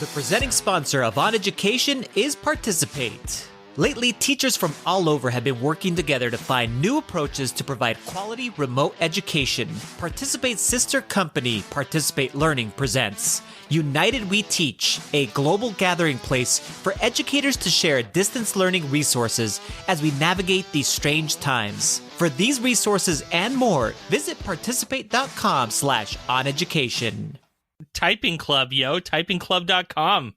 The presenting sponsor of OnEducation is Participate. Lately, teachers from all over have been working together to find new approaches to provide quality remote education. Participate's sister company, Participate Learning, presents United We Teach, a global gathering place for educators to share distance learning resources as we navigate these strange times. For these resources and more, visit participate.com/oneducation. Typing Club, yo, typingclub.com.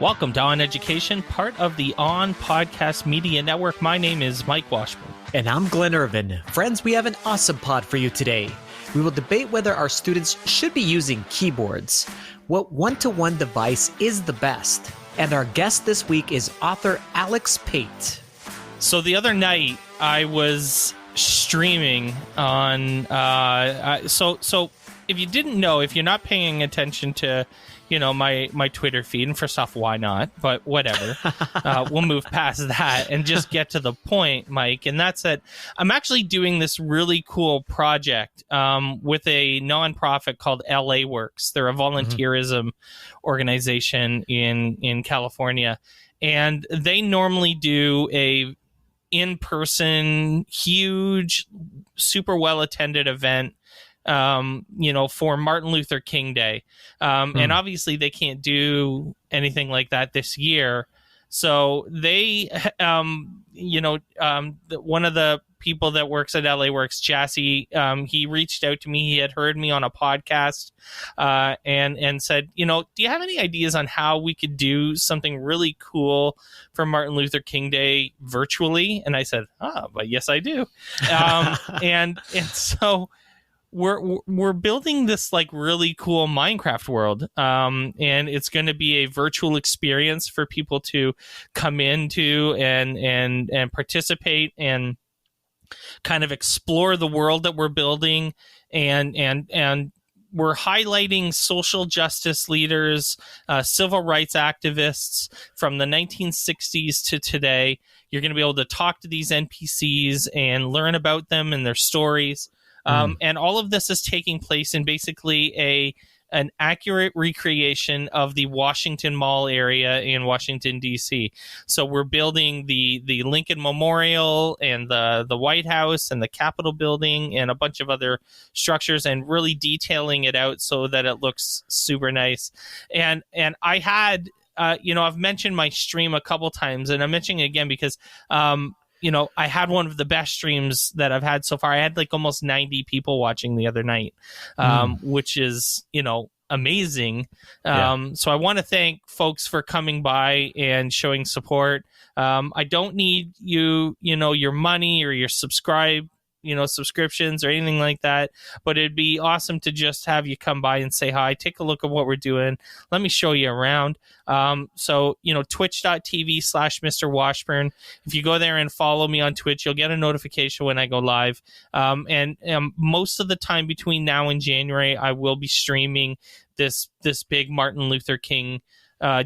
Welcome to OnEducation, part of the On Podcast Media Network. My name is Mike Washburn. And I'm Glen Irvin. Friends, we have an awesome pod for you today. We will debate whether our students should be using keyboards, what one-to-one device is the best, and our guest this week is author Alexs Pate. So the other night, I was streaming on... So if you didn't know, if you're not paying attention to... my Twitter feed, and first off, why not? But whatever. We'll move past that and just get to the point, Mike. And that's that I'm actually doing this really cool project with a nonprofit called LA Works. They're a volunteerism organization in California. And they normally do a in-person, huge, super well-attended event for Martin Luther King Day. And obviously they can't do anything like that this year. So they, one of the people that works at LA Works, Jassy, he reached out to me. He had heard me on a podcast and said, do you have any ideas on how we could do something really cool for Martin Luther King Day virtually? And I said, but yes, I do. And so we're building this like really cool Minecraft world, and it's going to be a virtual experience for people to come into and participate and kind of explore the world that we're building, and we're highlighting social justice leaders, civil rights activists from the 1960s to today. You're going to be able to talk to these NPCs and learn about them and their stories. And all of this is taking place in basically an accurate recreation of the Washington Mall area in Washington, D.C. So we're building the Lincoln Memorial and the White House and the Capitol building and a bunch of other structures and really detailing it out so that it looks super nice. And I had, I've mentioned my stream a couple times, and I'm mentioning it again because I had one of the best streams that I've had so far. I had like almost 90 people watching the other night, which is, amazing. So I want to thank folks for coming by and showing support. I don't need your money or your subscriptions or anything like that, but it'd be awesome to just have you come by and say hi, take a look at what we're doing. Let me show you around. So twitch.tv/Mr. Washburn. If you go there and follow me on Twitch, you'll get a notification when I go live. And most of the time between now and January, I will be streaming this big Martin Luther King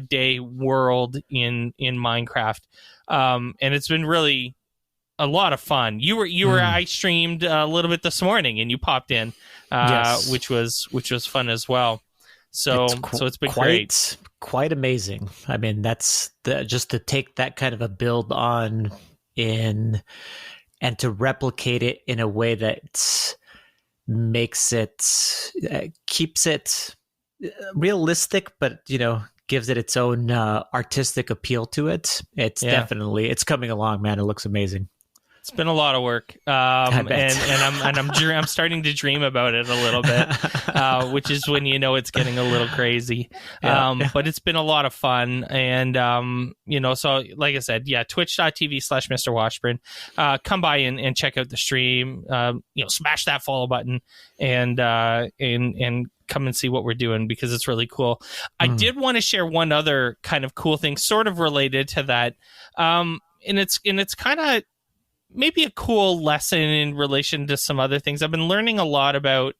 Day world in Minecraft. And it's been really a lot of fun. I streamed a little bit this morning and you popped in, yes, which was fun as well. So it's been quite amazing. I mean, that's just to take that kind of a build on and to replicate it in a way that makes it, keeps it realistic, but, gives it its own artistic appeal to it. It's definitely, it's coming along, man. It looks amazing. It's been a lot of work, and I'm starting to dream about it a little bit, which is when it's getting a little crazy. But it's been a lot of fun, and so like I said, twitch.tv/Mr. Washburn. Come by and check out the stream. Smash that follow button and come and see what we're doing because it's really cool. I did want to share one other kind of cool thing, sort of related to that, and it's kind of maybe a cool lesson in relation to some other things. I've been learning a lot about,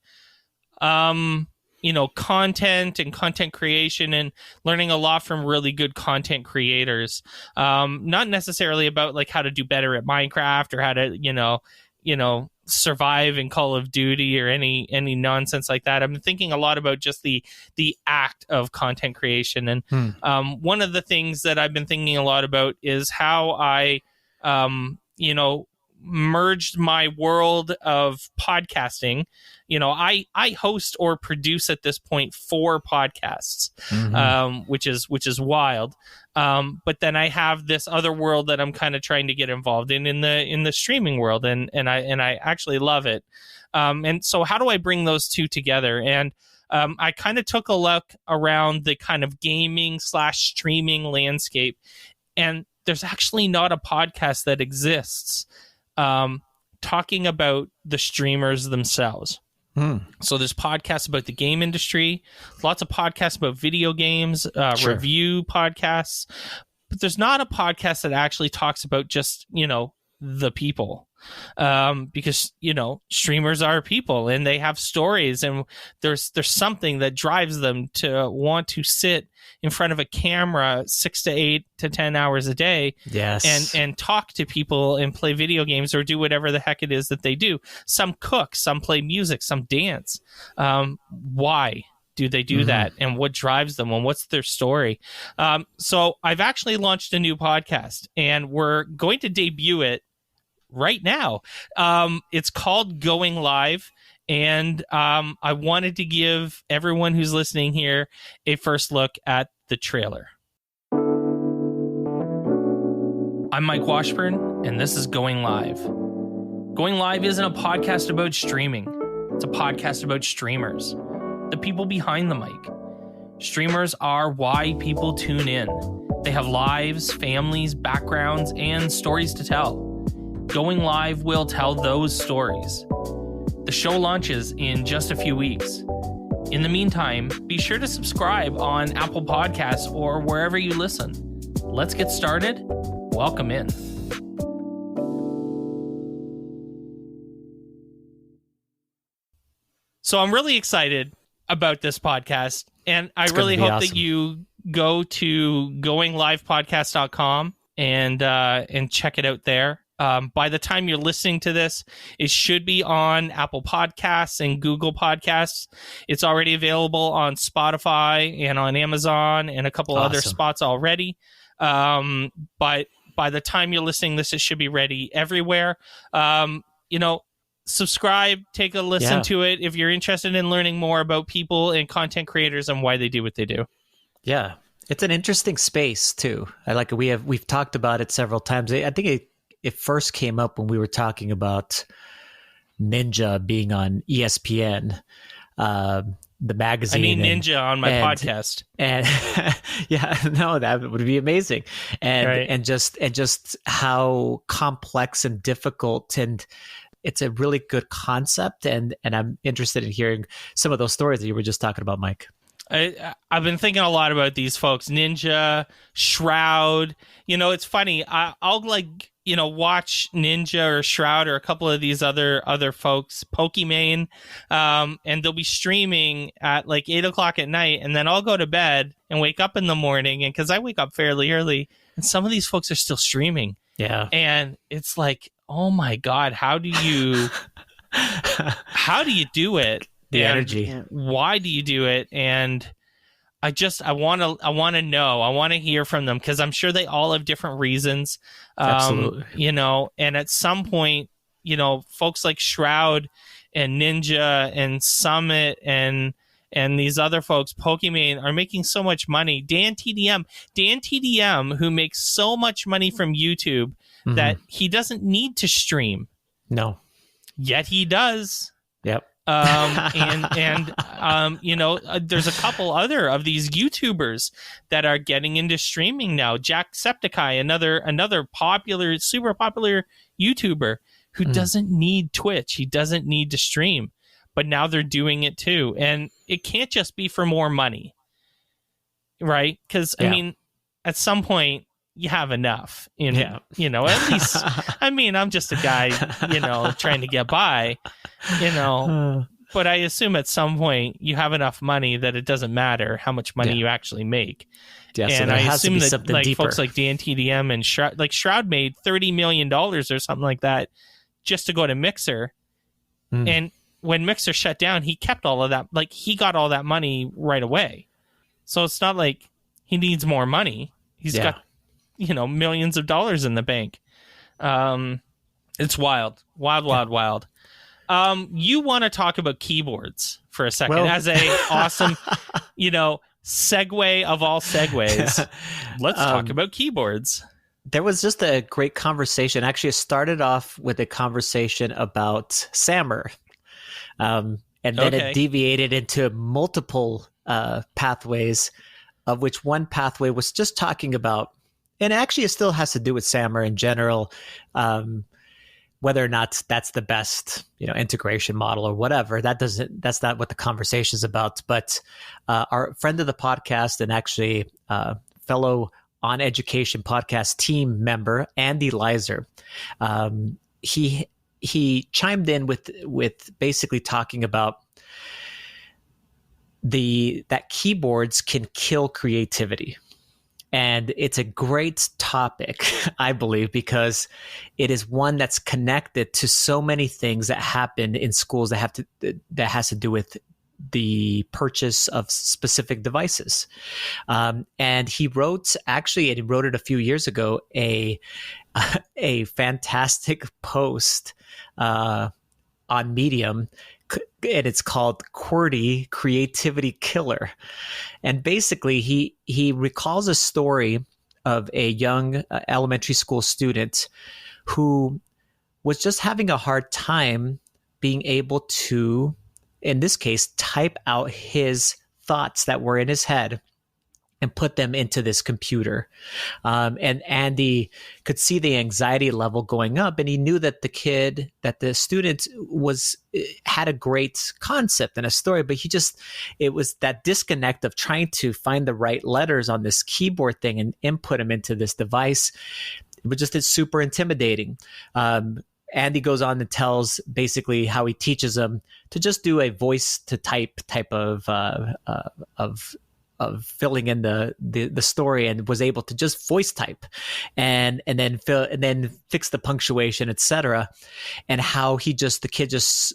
content and content creation, and learning a lot from really good content creators. Not necessarily about like how to do better at Minecraft or how to, survive in Call of Duty or any nonsense like that. I'm thinking a lot about just the act of content creation. And one of the things that I've been thinking a lot about is how I, merged my world of podcasting. I host or produce at this point 4 podcasts, which is wild. But then I have this other world that I'm kind of trying to get involved in the streaming world, and I actually love it. And so how do I bring those two together? And I kind of took a look around the kind of gaming / streaming landscape, and there's actually not a podcast that exists talking about the streamers themselves. So there's podcasts about the game industry, lots of podcasts about video games, review podcasts, but there's not a podcast that actually talks about just, the people. Because, streamers are people and they have stories, and there's something that drives them to want to sit in front of a camera 6 to 8 to 10 hours a day. Yes. And talk to people and play video games or do whatever the heck it is that they do. Some cook, some play music, some dance. Why do they do that, and what drives them, and what's their story? So I've actually launched a new podcast, and we're going to debut it right now. It's called Going Live, and I wanted to give everyone who's listening here a first look at the trailer. I'm Mike Washburn, and this is Going Live. Going Live isn't a podcast about streaming. It's a podcast about streamers, the people behind the mic. Streamers are why people tune in. They have lives, families, backgrounds, and stories to tell. Going Live will tell those stories. The show launches in just a few weeks. In the meantime, be sure to subscribe on Apple Podcasts or wherever you listen. Let's get started. Welcome in. So I'm really excited about this podcast, and I really hope that you go to goinglivepodcast.com and check it out there. By the time you're listening to this, it should be on Apple Podcasts and Google Podcasts. It's already available on Spotify and on Amazon and a couple other spots already. But by the time you're listening to this, it should be ready everywhere. Subscribe, take a listen to it if you're interested in learning more about people and content creators and why they do what they do. Yeah, it's an interesting space too. We've talked about it several times. I think it first came up when we were talking about Ninja being on ESPN, the magazine. I need Ninja on my podcast. And that would be amazing. And just how complex and difficult, and it's a really good concept. And I'm interested in hearing some of those stories that you were just talking about, Mike. I've been thinking a lot about these folks, Ninja, Shroud. It's funny. I'll watch Ninja or Shroud or a couple of these other folks, Pokimane, and they'll be streaming at like 8 o'clock at night, and then I'll go to bed and wake up in the morning, and because I wake up fairly early, and some of these folks are still streaming. Yeah, and it's like, oh my God, how do you do it? The energy. Why do you do it? And I want to know. I want to hear from them, because I'm sure they all have different reasons. Absolutely. And at some point, folks like Shroud and Ninja and Summit and these other folks, Pokimane, are making so much money. Dan TDM, who makes so much money from YouTube that he doesn't need to stream. No. Yet he does. Yep. There's a couple other of these YouTubers that are getting into streaming now. Jacksepticeye, another popular, super popular YouTuber who doesn't need Twitch. He doesn't need to stream, but now they're doing it too. And it can't just be for more money, right? Because I mean, at some point you have enough. At least, I'm just a guy, trying to get by. But I assume at some point you have enough money that it doesn't matter how much money you actually make. Yeah, and so I assume that like deeper. folks like DNTDM and Shroud made $30 million or something like that just to go to Mixer. And when Mixer shut down, he kept all of that. Like, he got all that money right away. So it's not like he needs more money. He's got, millions of dollars in the bank. It's wild. Wild. You want to talk about keyboards for a second as a awesome, segue of all segues. Let's talk about keyboards. There was just a great conversation. Actually, it started off with a conversation about Sammer. And then it deviated into multiple pathways, of which one pathway was just talking about, and actually it still has to do with Sammer in general, whether or not that's the best, integration model or whatever. That's not what the conversation is about. But our friend of the podcast and actually fellow OnEducation podcast team member, Andy Leiser, he chimed in with basically talking about that keyboards can kill creativity. And it's a great topic, I believe, because it is one that's connected to so many things that happen in schools that has to do with the purchase of specific devices. And he wrote it a few years ago, a fantastic post on Medium, and it's called QWERTY Creativity Killer. And basically he recalls a story of a young elementary school student who was just having a hard time being able to, in this case, type out his thoughts that were in his head and put them into this computer. And Andy could see the anxiety level going up, and he knew that the student had a great concept and a story, but it was that disconnect of trying to find the right letters on this keyboard thing and input them into this device. It's super intimidating. Andy goes on and tells basically how he teaches them to just do a voice to type of filling in the story, and was able to just voice type and then fix the punctuation, etc. And how the kid just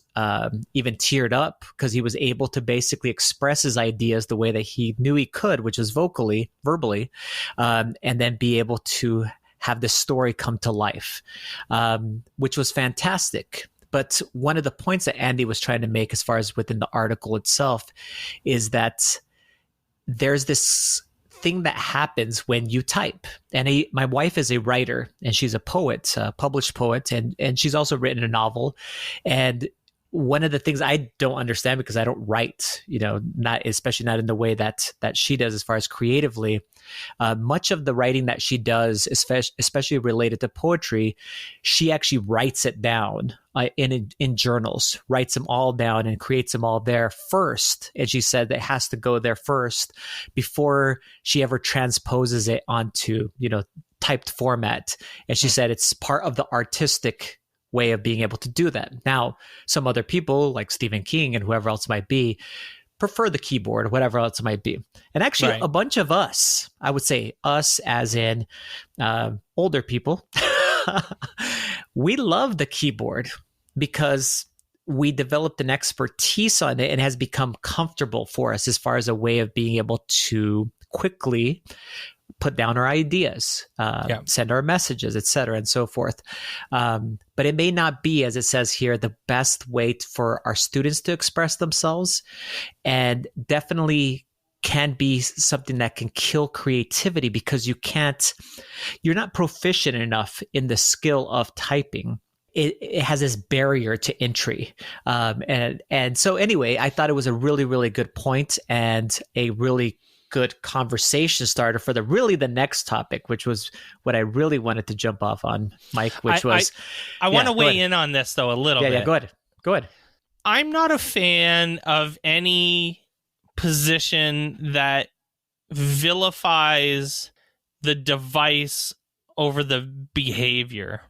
even teared up because he was able to basically express his ideas the way that he knew he could, which is verbally, and then be able to have the story come to life, which was fantastic. But one of the points that Andy was trying to make, as far as within the article itself, is that there's this thing that happens when you type. And my wife is a writer, and she's a poet, a published poet, and she's also written a novel. And one of the things I don't understand, because I don't write, especially not in the way that she does as far as creatively, much of the writing that she does, especially related to poetry, she actually writes it down in journals, writes them all down and creates them all there first. And she said that it has to go there first before she ever transposes it onto, typed format. And she said it's part of the artistic way of being able to do that. Now, some other people like Stephen King and whoever else might be prefer the keyboard or whatever else it might be. And actually, a bunch of us, I would say us as in older people, we love the keyboard because we developed an expertise on it and it has become comfortable for us as far as a way of being able to quickly put down our ideas, send our messages, et cetera, and so forth. But it may not be, as it says here, the best way for our students to express themselves, and definitely can be something that can kill creativity because you're not proficient enough in the skill of typing. It has this barrier to entry. And so anyway, I thought it was a really, really good point and a really good conversation starter for the next topic, which was what I really wanted to jump off on, Mike, which was... I want to weigh in on this, though, a little bit. Yeah, go ahead. I'm not a fan of any position that vilifies the device over the behavior.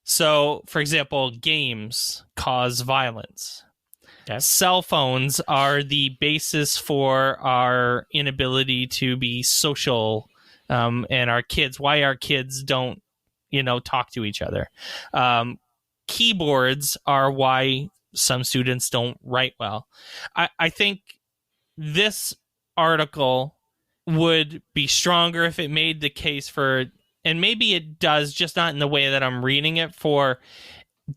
So, for example, games cause violence. Okay. Cell phones are the basis for our inability to be social, and why our kids don't, talk to each other. Keyboards are why some students don't write well. I think this article would be stronger if it made the case for, and maybe it does, just not in the way that I'm reading it, for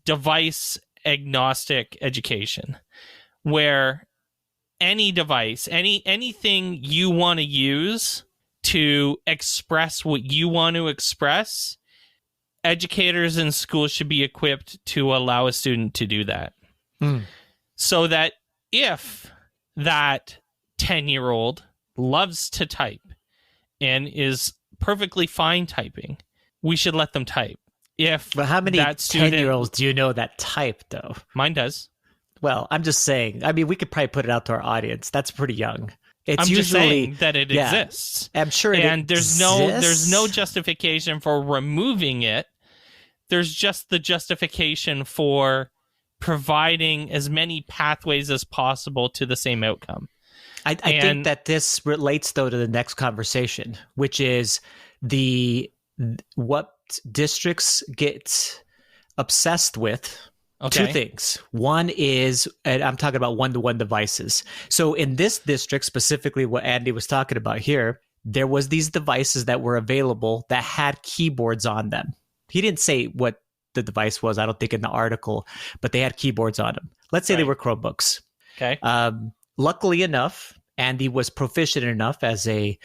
device agnostic education, where any device, anything you want to use to express what you want to express, educators in schools should be equipped to allow a student to do that. So that if that 10-year-old loves to type and is perfectly fine typing, we should let them type. But how many 10-year-olds do you know that type, though? Mine does. Well, I'm just saying. I mean, we could probably put it out to our audience. That's pretty young. I'm usually, just saying that it exists. I'm sure and there's no justification for removing it. There's just the justification for providing as many pathways as possible to the same outcome. I think that this relates, though, to the next conversation, which is what districts get obsessed with. Okay. Two things. One is, and I'm talking about one-to-one devices. So in this district, specifically what Andy was talking about here, there was these devices that were available that had keyboards on them. He didn't say what the device was, I don't think, in the article, but they had keyboards on them. Let's say they were Chromebooks. Okay. Luckily enough, Andy was proficient enough as a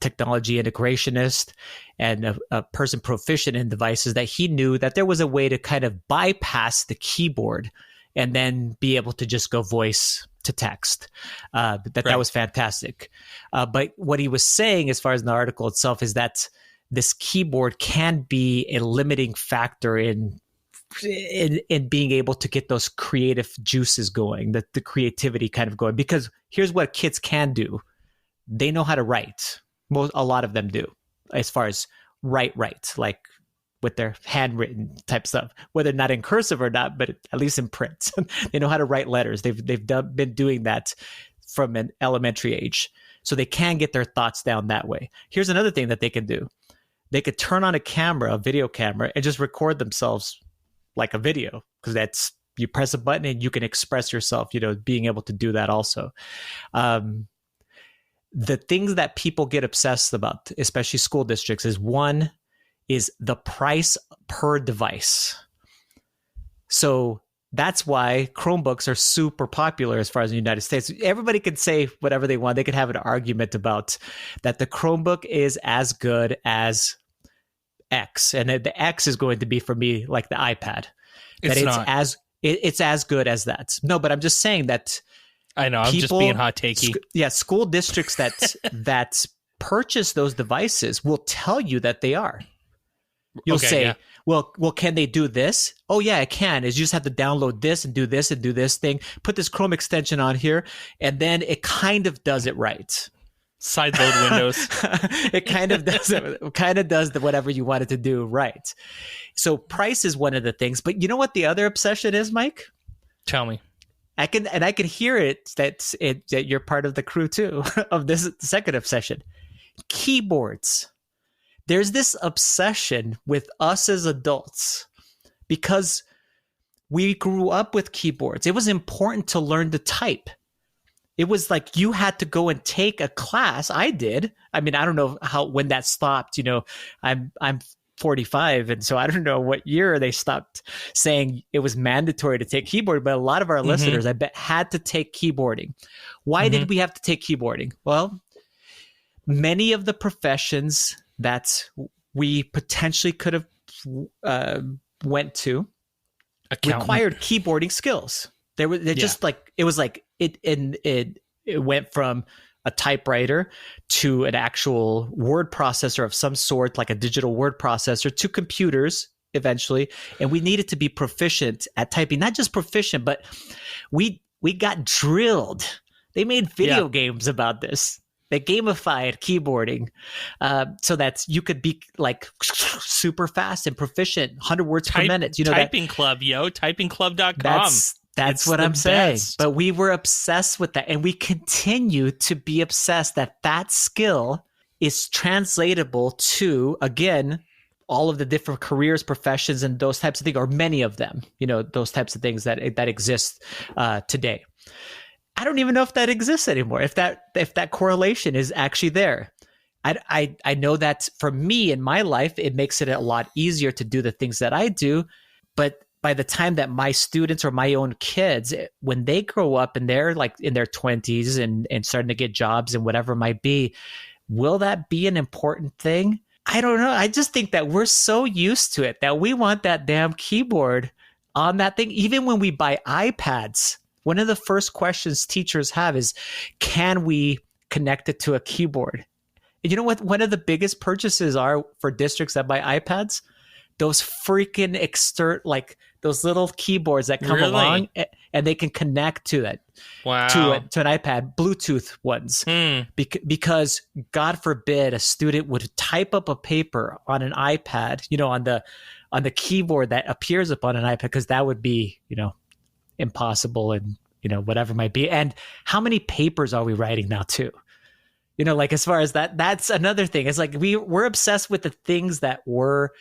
technology integrationist and a person proficient in devices that he knew that there was a way to kind of bypass the keyboard and then be able to just go voice to text. That was fantastic. But what he was saying, as far as the article itself, is that this keyboard can be a limiting factor in being able to get those creative juices going, the creativity kind of going. Because here's what kids can do. They know how to write. A lot of them do, as far as write, like with their handwritten type stuff, whether not in cursive or not, but at least in print. They know how to write letters. They've been doing that from an elementary age. So they can get their thoughts down that way. Here's another thing that they can do. They could turn on a video camera, and just record themselves like a video, because that's, you press a button and you can express yourself, being able to do that also. The things that people get obsessed about, especially school districts, is one is the price per device. So that's why Chromebooks are super popular as far as the United States. Everybody could say whatever they want. They could have an argument about that the Chromebook is as good as X, and the X is going to be, for me, like the iPad. It's as good as that. No, but I'm just saying that. I know. I'm just being hot takey. School districts that purchase those devices will tell you that they are. You'll say, well, can they do this? Oh yeah, it can. Is you just have to download this and do this thing. Put this Chrome extension on here, and then it kind of does it right. Sideload Windows. It kind of does whatever you want it to do right. So price is one of the things. But you know what the other obsession is, Mike? Tell me. I can hear it that you're part of the crew too of this second obsession. Keyboards. There's this obsession with us as adults because we grew up with keyboards. It was important to learn to type. It was like you had to go and take a class. I did. I mean, I don't know when that stopped. I'm 45, and so I don't know what year they stopped saying it was mandatory to take keyboard. But a lot of our listeners, I bet, had to take keyboarding. Why did we have to take keyboarding? Well, many of the professions that we potentially could have went to required keyboarding skills. It went from a typewriter to an actual word processor of some sort, like a digital word processor, to computers eventually. And we needed to be proficient at typing, not just proficient, but we got drilled. They made video games about this. They gamified keyboarding so that you could be like super fast and proficient, 100 words per minute. Typing Club, typingclub.com. That's It's what the I'm saying. best. But we were obsessed with that, and we continue to be obsessed that skill is translatable to, again, all of the different careers, professions, and those types of things, or many of them, those types of things that exist today. I don't even know if that exists anymore, if that correlation is actually there. I know that for me in my life, it makes it a lot easier to do the things that I do. But by the time that my students or my own kids, when they grow up and they're like in their 20s and starting to get jobs and whatever it might be, will that be an important thing? I don't know. I just think that we're so used to it that we want that damn keyboard on that thing. Even when we buy iPads, one of the first questions teachers have is, can we connect it to a keyboard? And you know what one of the biggest purchases are for districts that buy iPads? Those freaking like those little keyboards that come along and they can connect to it. Wow. To an iPad, Bluetooth ones. Because God forbid a student would type up a paper on an iPad, on the keyboard that appears upon an iPad, because that would be, impossible and, whatever it might be. And how many papers are we writing now too? Like as far as that's another thing. It's like we're obsessed with the things that were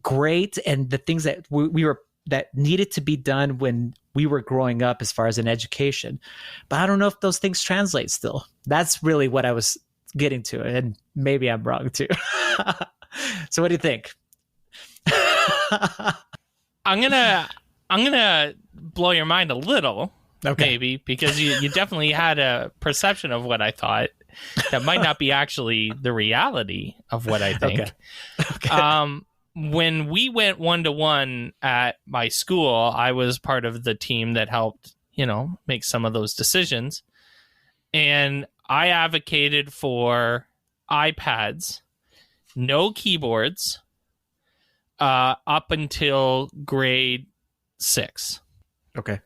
great and the things that we were that needed to be done when we were growing up as far as an education. But I don't know if those things translate still. That's really what I was getting to. And maybe I'm wrong too. So what do you think? I'm gonna blow your mind a little, maybe, because you definitely had a perception of what I thought that might not be actually the reality of what I think. Okay. When we went 1-to-1 at my school, I was part of the team that helped, make some of those decisions. And I advocated for iPads, no keyboards, up until grade 6. Okay.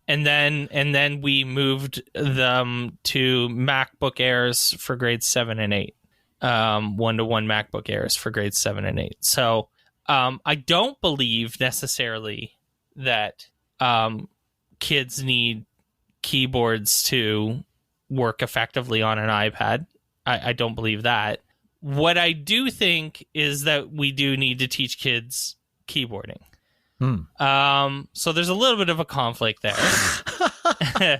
And then we moved them to MacBook Airs for grades 7 and 8. 1-to-1 MacBook Airs for grades 7 and 8. So I don't believe necessarily that kids need keyboards to work effectively on an iPad. I don't believe that. What I do think is that we do need to teach kids keyboarding. So there's a little bit of a conflict there.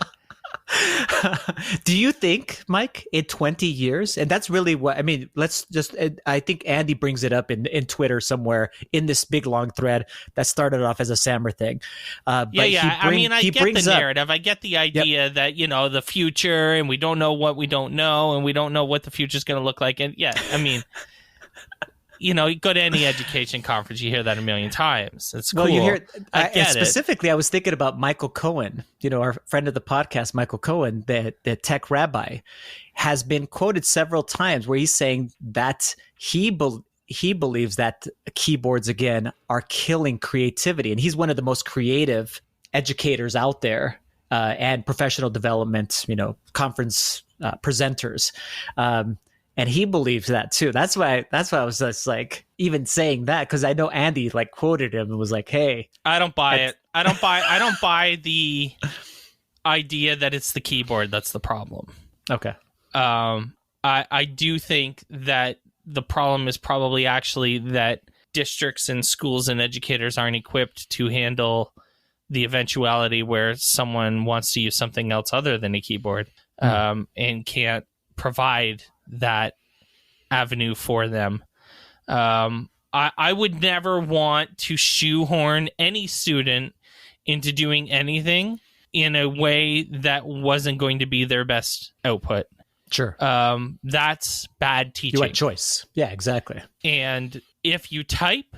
Do you think, Mike, in 20 years, and that's really what, I mean, I think Andy brings it up in Twitter somewhere in this big long thread that started off as a Sammer thing. I get the narrative. I get the idea that, the future, and we don't know what we don't know, and we don't know what the future is going to look like. And you go to any education conference, you hear that a million times. It's cool. Well, you hear specifically, I was thinking about Michael Cohen, our friend of the podcast, Michael Cohen, the tech rabbi, has been quoted several times where he's saying that he believes that keyboards, again, are killing creativity. And he's one of the most creative educators out there and professional development, conference presenters. And he believes that too. That's why I was just like even saying that, because I know Andy quoted him and was like, "Hey, I don't buy it. I don't buy the idea that it's the keyboard that's the problem." Okay. I do think that the problem is probably actually that districts and schools and educators aren't equipped to handle the eventuality where someone wants to use something else other than a keyboard, and can't provide that avenue for them. I would never want to shoehorn any student into doing anything in a way that wasn't going to be their best output. Sure. That's bad teaching. You want choice. Yeah, exactly. And if you type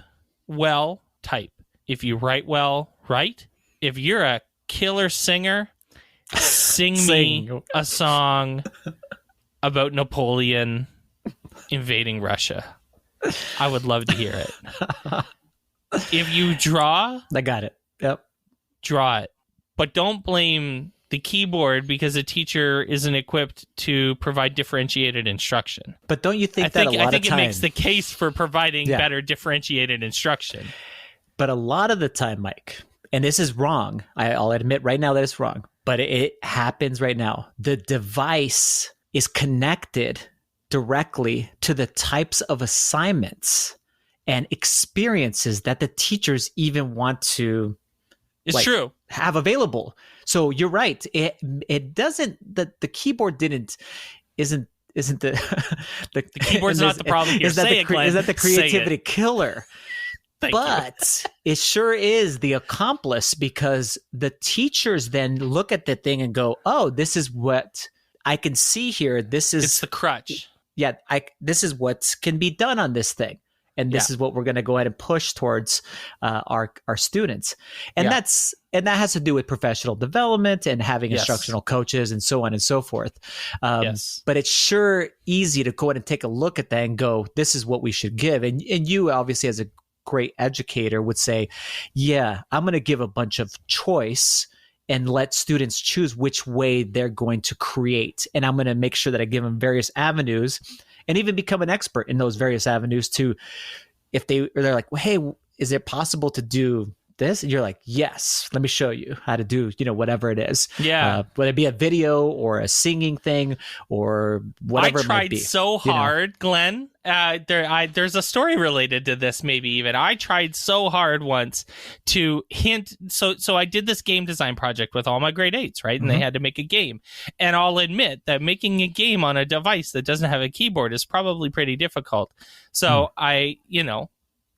well, type. If you write well, write. If you're a killer singer, sing me a song about Napoleon invading Russia. I would love to hear it. If you draw, I got it. Yep. Draw it. But don't blame the keyboard because a teacher isn't equipped to provide differentiated instruction. But don't you think I think it makes the case for providing better differentiated instruction. But a lot of the time, Mike, and this is wrong. I'll admit right now that it's wrong, but it happens right now. The device is connected directly to the types of assignments and experiences that the teachers even want to true. have available. So you're right. It doesn't, the keyboard isn't the keyboard's not the problem here. Is that the creativity killer? But it sure is the accomplice, because the teachers then look at the thing and go, oh, this is what I can see here. It's the crutch. Yeah, this is what can be done on this thing. And this is what we're going to go ahead and push towards our students. And that has to do with professional development and having instructional coaches and so on and so forth. But it's sure easy to go ahead and take a look at that and go, this is what we should give. And you obviously, as a great educator, would say, yeah, I'm going to give a bunch of choice and let students choose which way they're going to create. And I'm going to make sure that I give them various avenues and even become an expert in those various avenues too. If they're like, well, hey, is it possible to do this? And you're like, yes, let me show you how to do, whatever it is. Yeah. Whether it be a video or a singing thing or whatever it might be. I tried so hard, Glenn. There's a story related to this, maybe even. I tried so hard once to hint. So I did this game design project with all my grade 8s, right? And they had to make a game. And I'll admit that making a game on a device that doesn't have a keyboard is probably pretty difficult. So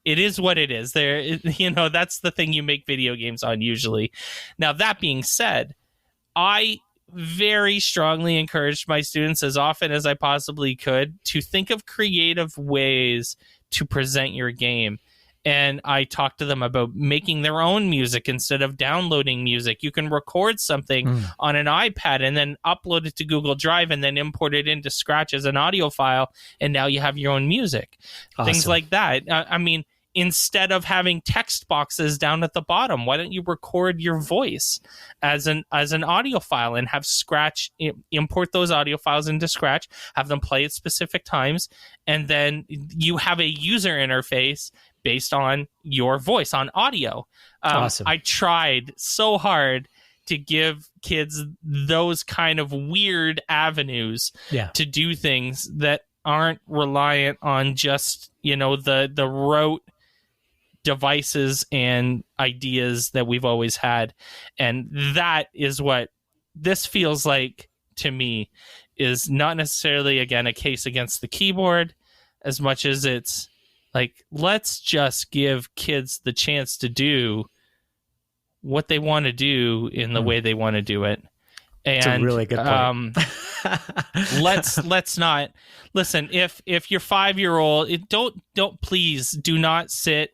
it is what it is. That's the thing you make video games on usually. Now, that being said, I very strongly encouraged my students as often as I possibly could to think of creative ways to present your game. And I talked to them about making their own music instead of downloading music. You can record something on an iPad and then upload it to Google Drive and then import it into Scratch as an audio file. And now you have your own music. Awesome. Things like that. Instead of having text boxes down at the bottom, why don't you record your voice as an audio file and have Scratch import those audio files into Scratch, have them play at specific times, and then you have a user interface based on your voice on audio. Awesome. I tried so hard to give kids those kind of weird avenues to do things that aren't reliant on just, the rote devices and ideas that we've always had. And that is what this feels like to me, is not necessarily, again, a case against the keyboard as much as it's like, let's just give kids the chance to do what they want to do in the way they want to do it. And it's a really good point. let's not listen. If your 5-year-old, don't please do not sit.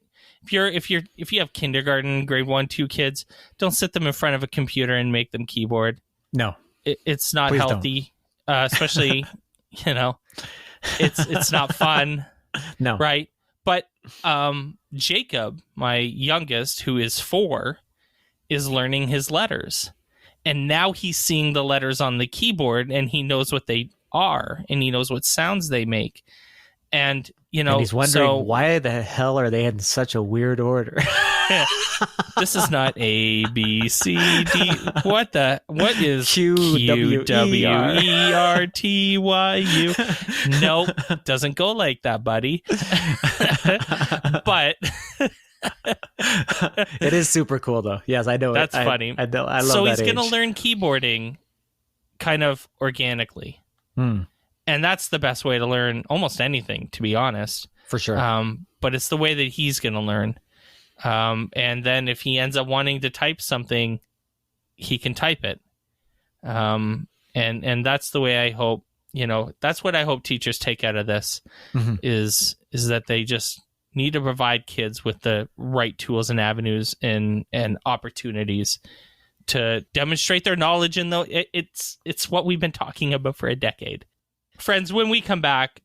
If you have kindergarten, grade 1, 2 kids, don't sit them in front of a computer and make them keyboard. No, it's not please healthy. Especially, it's not fun. No, right? But Jacob, my youngest, who is 4, is learning his letters. And now he's seeing the letters on the keyboard, and he knows what they are, and he knows what sounds they make. And, and he's wondering, why the hell are they in such a weird order? This is not A, B, C, D. What is Q, W, E, R, T, Y, U? Nope, doesn't go like that, buddy. But it is super cool, though. Yes, I know. That's funny. I love so that he's going to age. learn keyboarding kind of organically. And that's the best way to learn almost anything, to be honest. For sure. But it's the way that he's going to learn. And then if he ends up wanting to type something, he can type it. And that's the way I hope, that's what I hope teachers take out of this is that they just need to provide kids with the right tools and avenues and opportunities to demonstrate their knowledge. And though it's what we've been talking about for a decade. Friends, when we come back,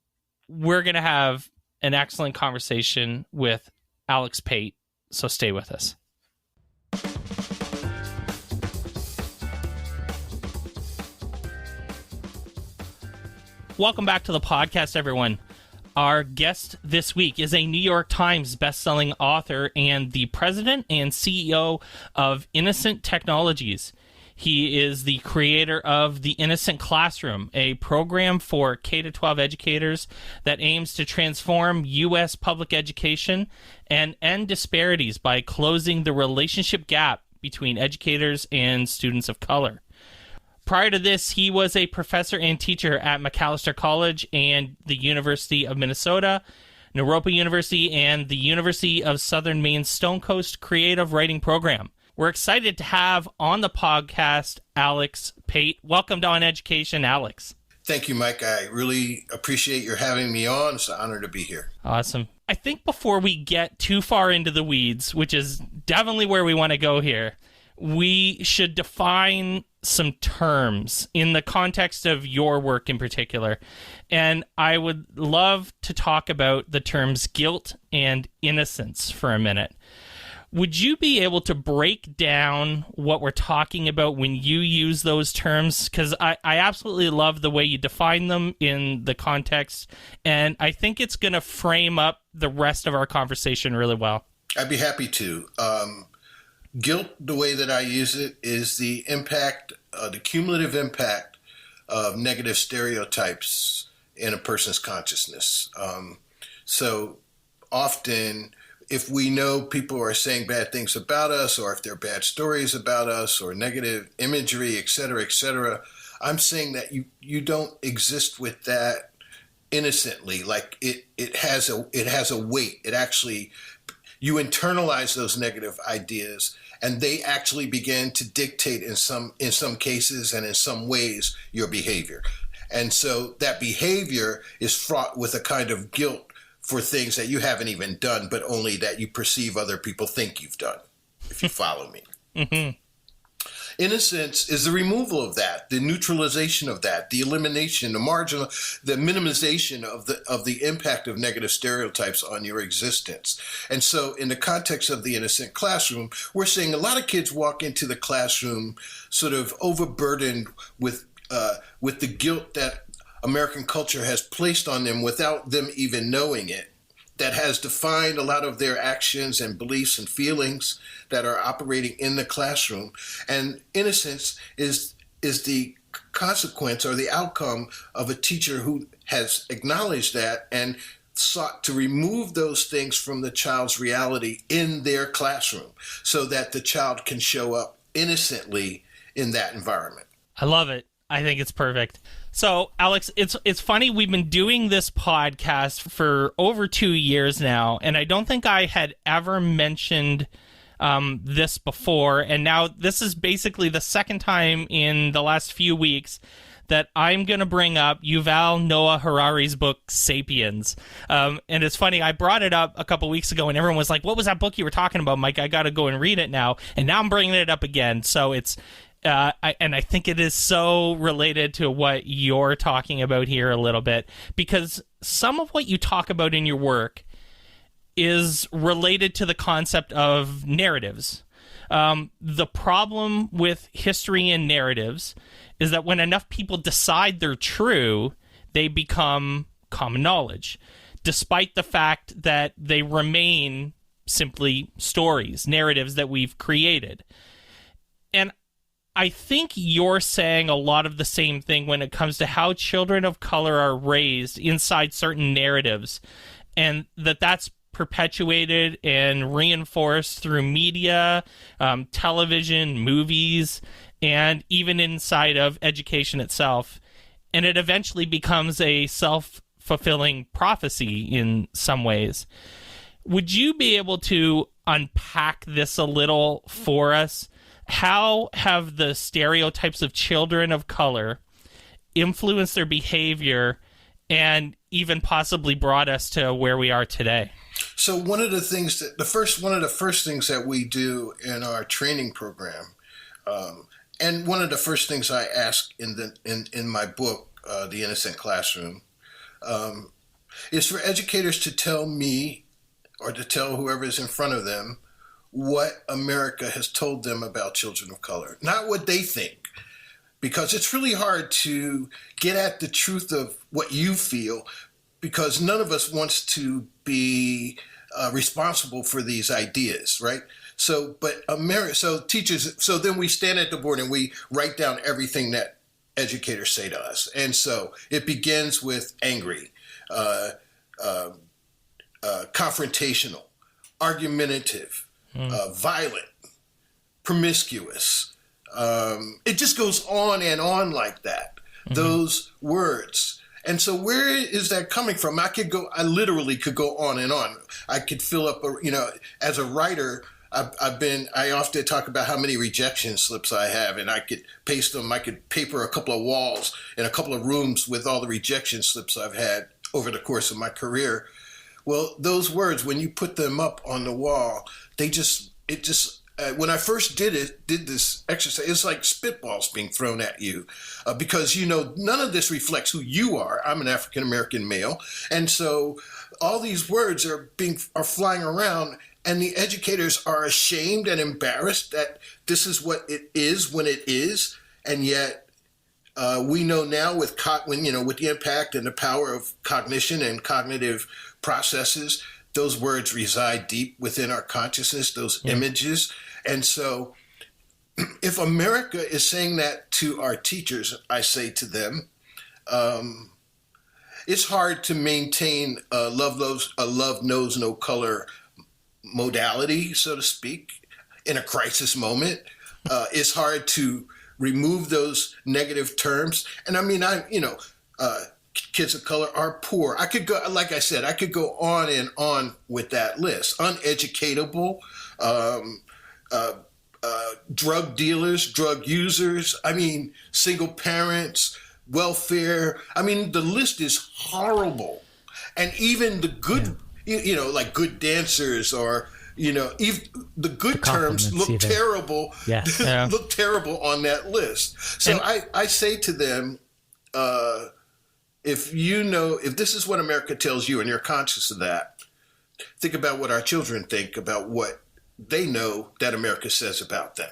we're going to have an excellent conversation with Alex Pate. So stay with us. Welcome back to the podcast, everyone. Our guest this week is a New York Times bestselling author and the president and CEO of Innocent Technologies. He is the creator of The Innocent Classroom, a program for K-12 educators that aims to transform U.S. public education and end disparities by closing the relationship gap between educators and students of color. Prior to this, he was a professor and teacher at Macalester College and the University of Minnesota, Naropa University, and the University of Southern Maine's Stonecoast Creative Writing Program. We're excited to have on the podcast Alexs Pate. Welcome to OnEducation, Alex. Thank you, Mike. I really appreciate your having me on. It's an honor to be here. Awesome. I think before we get too far into the weeds, which is definitely where we want to go here, we should define some terms in the context of your work in particular. And I would love to talk about the terms guilt and innocence for a minute. Would you be able to break down what we're talking about when you use those terms? Because I absolutely love the way you define them in the context, and I think it's going to frame up the rest of our conversation really well. I'd be happy to. Guilt, the way that I use it, is the impact, the cumulative impact of negative stereotypes in a person's consciousness. So often, if we know people are saying bad things about us, or if there are bad stories about us, or negative imagery, et cetera, I'm saying that you don't exist with that innocently. Like it has a weight. It actually, you internalize those negative ideas, and they actually begin to dictate in some cases and in some ways your behavior. And so that behavior is fraught with a kind of guilt for things that you haven't even done, but only that you perceive other people think you've done, if you follow me. Mm-hmm. Innocence is the removal of that, the neutralization of that, the elimination, the minimization of the impact of negative stereotypes on your existence. And so in the context of the Innocent Classroom, we're seeing a lot of kids walk into the classroom sort of overburdened with the guilt that American culture has placed on them without them even knowing it, that has defined a lot of their actions and beliefs and feelings that are operating in the classroom. And innocence is the consequence or the outcome of a teacher who has acknowledged that and sought to remove those things from the child's reality in their classroom so that the child can show up innocently in that environment. I love it. I think it's perfect. So, Alex, it's funny. We've been doing this podcast for over 2 years now, and I don't think I had ever mentioned this before. And now this is basically the second time in the last few weeks that I'm going to bring up Yuval Noah Harari's book, Sapiens. And it's funny, I brought it up a couple weeks ago, and everyone was like, what was that book you were talking about, Mike? I got to go and read it now. And now I'm bringing it up again. So it's... I think it is so related to what you're talking about here a little bit, because some of what you talk about in your work is related to the concept of narratives. The problem with history and narratives is that when enough people decide they're true, they become common knowledge, despite the fact that they remain simply stories, narratives that we've created. And I think you're saying a lot of the same thing when it comes to how children of color are raised inside certain narratives, and that's perpetuated and reinforced through media, television, movies, and even inside of education itself. And it eventually becomes a self-fulfilling prophecy in some ways. Would you be able to unpack this a little for us? How have the stereotypes of children of color influenced their behavior and even possibly brought us to where we are today? So one of the first things that we do in our training program, and one of the first things I ask in my book, The Innocent Classroom, is for educators to tell me or to tell whoever's in front of them what America has told them about children of color, not what they think, because it's really hard to get at the truth of what you feel because none of us wants to be responsible for these ideas, right? So, so teachers, so then we stand at the board and we write down everything that educators say to us. And so it begins with angry, confrontational, argumentative, violent, promiscuous. It just goes on and on like that, those words. And so where is that coming from? I literally could go on and on. I could fill up, as a writer, I often talk about how many rejection slips I have, and I could paste them. I could paper a couple of walls in a couple of rooms with all the rejection slips I've had over the course of my career. Well, those words, when you put them up on the wall, when I first did this exercise, it's like spitballs being thrown at you, because none of this reflects who you are. I'm an African American male, and so all these words are flying around, and the educators are ashamed and embarrassed that this is what it is when it is, and yet we know now with the impact and the power of cognition and cognitive processes, those words reside deep within our consciousness, those images. And so if America is saying that to our teachers, I say to them, it's hard to maintain a love knows no color modality, so to speak, in a crisis moment. It's hard to remove those negative terms. And I mean, kids of color are poor. I could go, like I said, I could go on and on with that list. Uneducatable, drug dealers, drug users, single parents, welfare. The list is horrible. And even the good, like good dancers or, even the good terms look terrible, look terrible on that list. So I say to them, if this is what America tells you and you're conscious of that, think about what our children think about what they know that America says about them.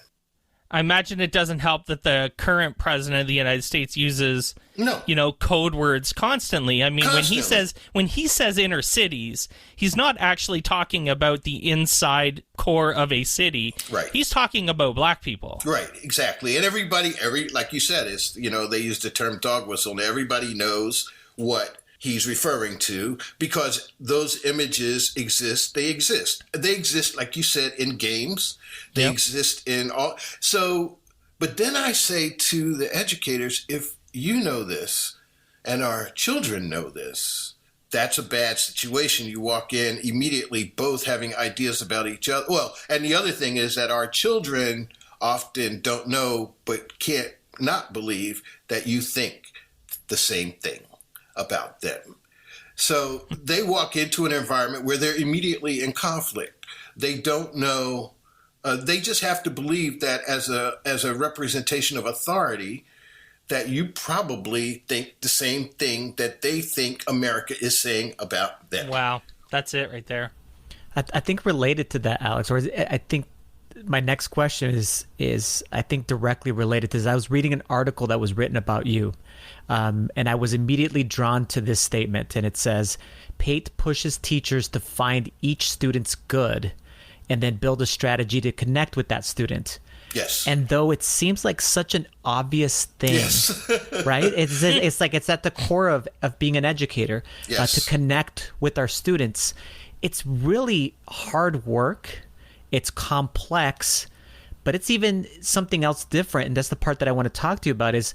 I imagine it doesn't help that the current president of the United States uses, code words constantly. Constantly. when he says inner cities, he's not actually talking about the inside core of a city. Right. He's talking about black people. Right, exactly. And like you said, is they use the term dog whistle, and everybody knows what he's referring to because those images exist. They exist, like you said, in games. They exist in all. So, but then I say to the educators, if you know this and our children know this, that's a bad situation. You walk in immediately both having ideas about each other. Well, and the other thing is that our children often don't know but can't not believe that you think the same thing about them. So they walk into an environment where they're immediately in conflict. They don't know. They just have to believe that as a representation of authority, that you probably think the same thing that they think America is saying about them. Wow, that's it right there. I think related to that, Alex, or I think my next question is I think directly related to this. I was reading an article that was written about you, and I was immediately drawn to this statement, and it says, Pate pushes teachers to find each student's good and then build a strategy to connect with that student. Yes. And though it seems like such an obvious thing, yes. Right? It's like it's at the core of being an educator, yes. To connect with our students. It's really hard work. It's complex, but it's even something else different. And that's the part that I want to talk to you about is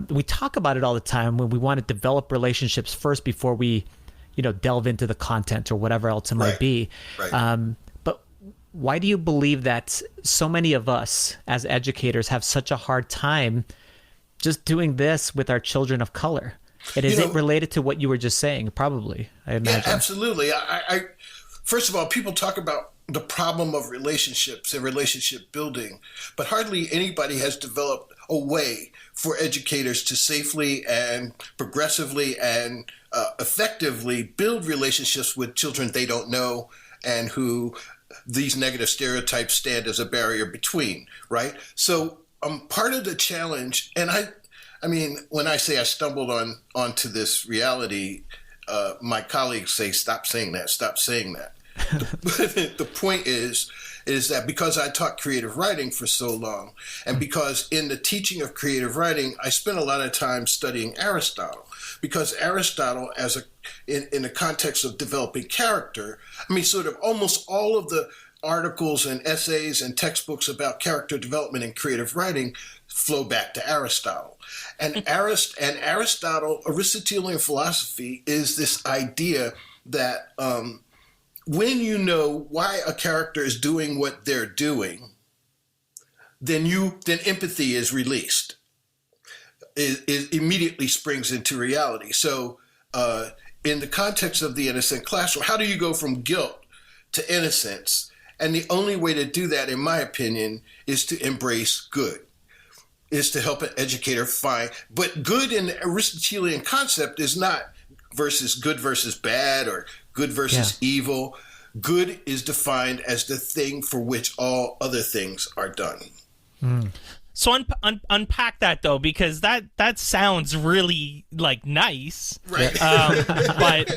we talk about it all the time when we want to develop relationships first before we, delve into the content or whatever else it might be. Right. But why do you believe that so many of us as educators have such a hard time just doing this with our children of color? And is it related to what you were just saying? Probably, I imagine. Yeah, absolutely. I first of all, people talk about the problem of relationships and relationship building, but hardly anybody has developed a way for educators to safely and progressively and effectively build relationships with children they don't know and who these negative stereotypes stand as a barrier between, right? So part of the challenge, and I mean, when I say I stumbled onto this reality, my colleagues say, stop saying that, stop saying that. The point is that because I taught creative writing for so long, and because in the teaching of creative writing, I spent a lot of time studying Aristotle, because Aristotle, in the context of developing character, I mean, sort of almost all of the articles and essays and textbooks about character development and creative writing flow back to Aristotle. And Aristotelian philosophy is this idea that when you know why a character is doing what they're doing, then empathy is released. It immediately springs into reality. So in the context of the innocent classroom, how do you go from guilt to innocence? And the only way to do that, in my opinion, is to embrace good, is to help an educator find. But good in the Aristotelian concept is not good versus bad or good versus evil. Good is defined as the thing for which all other things are done. So unpack that, though, because that sounds really like nice, right?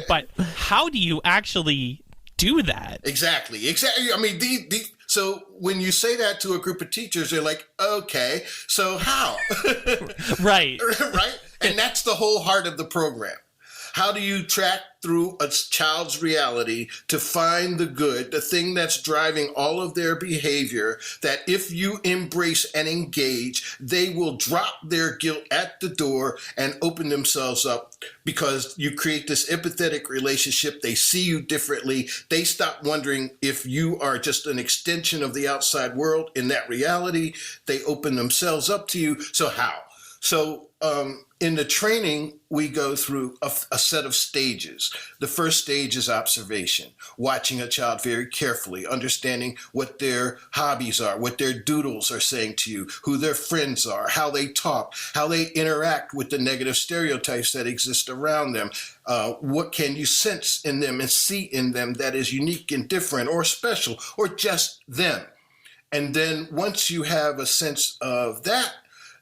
But how do you actually do that? Exactly. I mean, so when you say that to a group of teachers, they're like, okay, so how? Right. Right? And that's the whole heart of the program. How do you track through a child's reality to find the good, the thing that's driving all of their behavior, that if you embrace and engage, they will drop their guilt at the door and open themselves up because you create this empathetic relationship. They see you differently. They stop wondering if you are just an extension of the outside world in that reality. They open themselves up to you. So how? So in the training, we go through a set of stages. The first stage is observation, watching a child very carefully, understanding what their hobbies are, what their doodles are saying to you, who their friends are, how they talk, how they interact with the negative stereotypes that exist around them. What can you sense in them and see in them that is unique and different or special or just them? And then once you have a sense of that,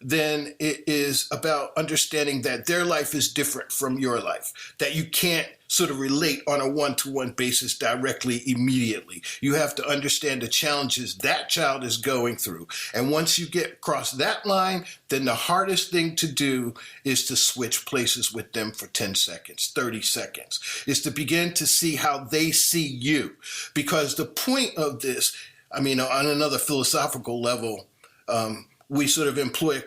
then it is about understanding that their life is different from your life, that you can't sort of relate on a one-to-one basis directly immediately. You have to understand the challenges that child is going through. And once you get across that line, then the hardest thing to do is to switch places with them for 10 seconds, 30 seconds, is to begin to see how they see you. Because the point of this, I mean, on another philosophical level, we sort of employ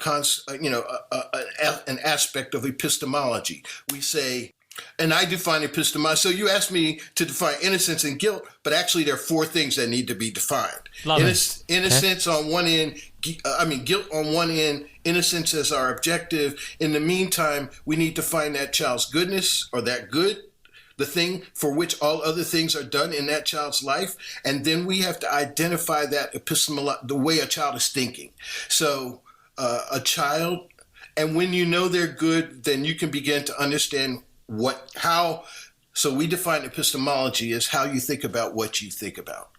an aspect of epistemology. We say, and I define epistemology. So you asked me to define innocence and guilt, but actually there are four things that need to be defined. Innocence on one end, guilt on one end, innocence as our objective. In the meantime, we need to find that child's goodness or that good, the thing for which all other things are done in that child's life. And then we have to identify that the way a child is thinking. So a child, and when you know they're good, then you can begin to understand so we define epistemology as how you think about what you think about.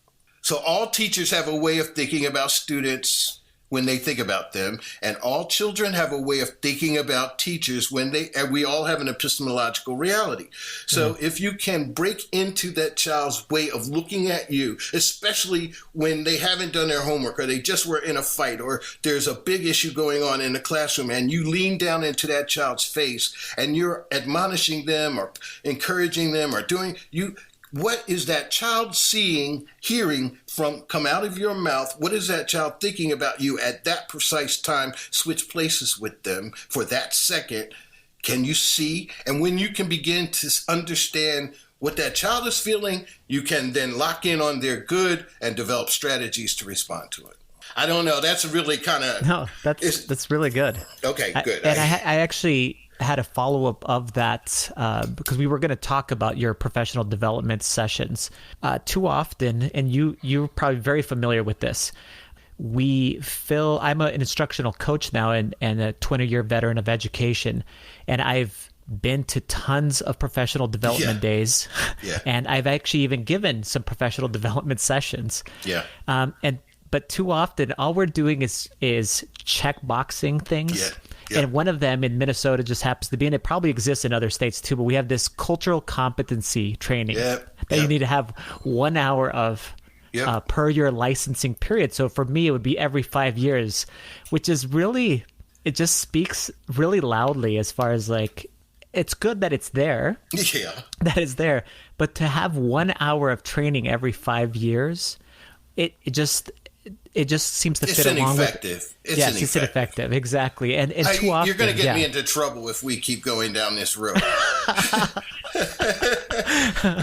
So all teachers have a way of thinking about students when they think about them, and all children have a way of thinking about teachers and we all have an epistemological reality. So if you can break into that child's way of looking at you, especially when they haven't done their homework or they just were in a fight or there's a big issue going on in the classroom, and you lean down into that child's face and you're admonishing them or encouraging them or what is that child hearing come out of your mouth? What is that child thinking about you at that precise time? Switch places with them for that second. Can you see? And when you can begin to understand what that child is feeling, you can then lock in on their good and develop strategies to respond to it. I don't know. That's really kind of... No, that's really good. Okay, good. I actually had a follow-up of that because we were going to talk about your professional development sessions. Too often, and you're probably very familiar with this, I'm an instructional coach now and a 20-year veteran of education, and I've been to tons of professional development days, and I've actually even given some professional development sessions. But too often, all we're doing is check boxing things. Yep. And one of them in Minnesota just happens to be, and it probably exists in other states too, but we have this cultural competency training that you need to have 1 hour of per your licensing period. So for me, it would be every 5 years, which is really, it just speaks really loudly as far as like, it's good that it's there. Yeah. That is there. But to have 1 hour of training every 5 years, it just seems to fit along with. It's ineffective. Exactly. And too often. You're going to get me into trouble if we keep going down this road.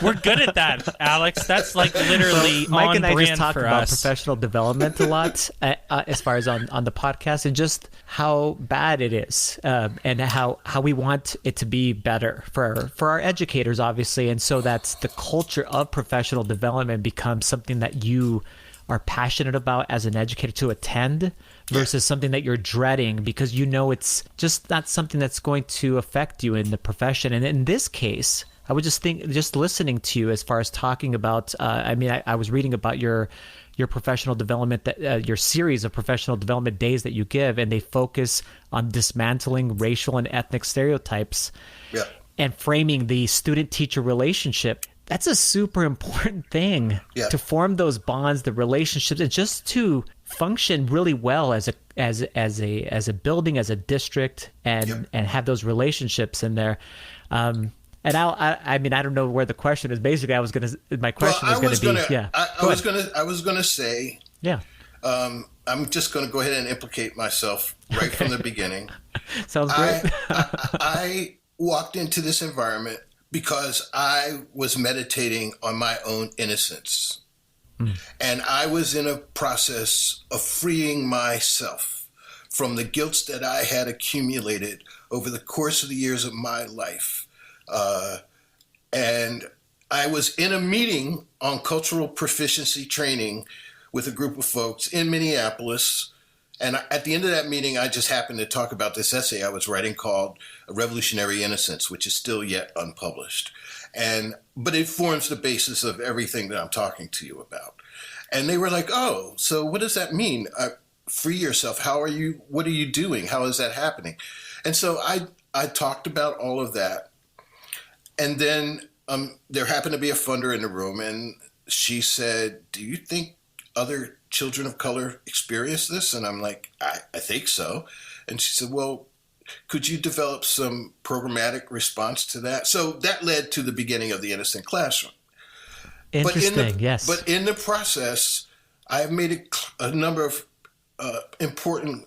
We're good at that, Alex. That's like literally Mike on and I brand just talk for about us. Professional development a lot as far as on the podcast, and just how bad it is, and how we want it to be better for our educators, obviously. And so that's the culture of professional development becomes something that you are passionate about as an educator to attend versus something that you're dreading because you know it's just not something that's going to affect you in the profession. And in this case, I would just think, just listening to you as far as talking about, I was reading about your professional development, your series of professional development days that you give, and they focus on dismantling racial and ethnic stereotypes and framing the student-teacher relationship. That's a super important thing to form those bonds, the relationships, and just to function really well as a building, as a district, and have those relationships in there. And I don't know where the question is. Basically, my question was going to be, I was gonna say, I'm just going to go ahead and implicate myself right from the beginning. Sounds great. I walked into this environment because I was meditating on my own innocence. And I was in a process of freeing myself from the guilt that I had accumulated over the course of the years of my life. And I was in a meeting on cultural proficiency training with a group of folks in Minneapolis. And at the end of that meeting, I just happened to talk about this essay I was writing called Revolutionary Innocence, which is still yet unpublished. But it forms the basis of everything that I'm talking to you about. And they were like, oh, so what does that mean? Free yourself. What are you doing? How is that happening? And so I talked about all of that. And then there happened to be a funder in the room, and she said, do you think other children of color experience this? And I'm like, I think so. And she said, well, could you develop some programmatic response to that? So that led to the beginning of the Innocent Classroom. Interesting, yes. But in the process, I have made a number of important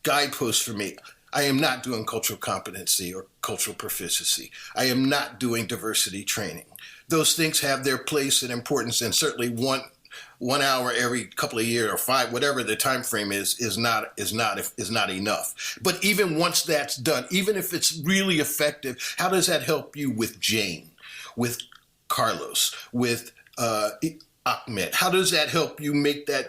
guideposts for me. I am not doing cultural competency or cultural proficiency. I am not doing diversity training. Those things have their place and importance, and certainly one hour every couple of years or 5, whatever the time frame is not enough. But even once that's done, even if it's really effective, how does that help you with Jane, with Carlos, with Ahmed? How does that help you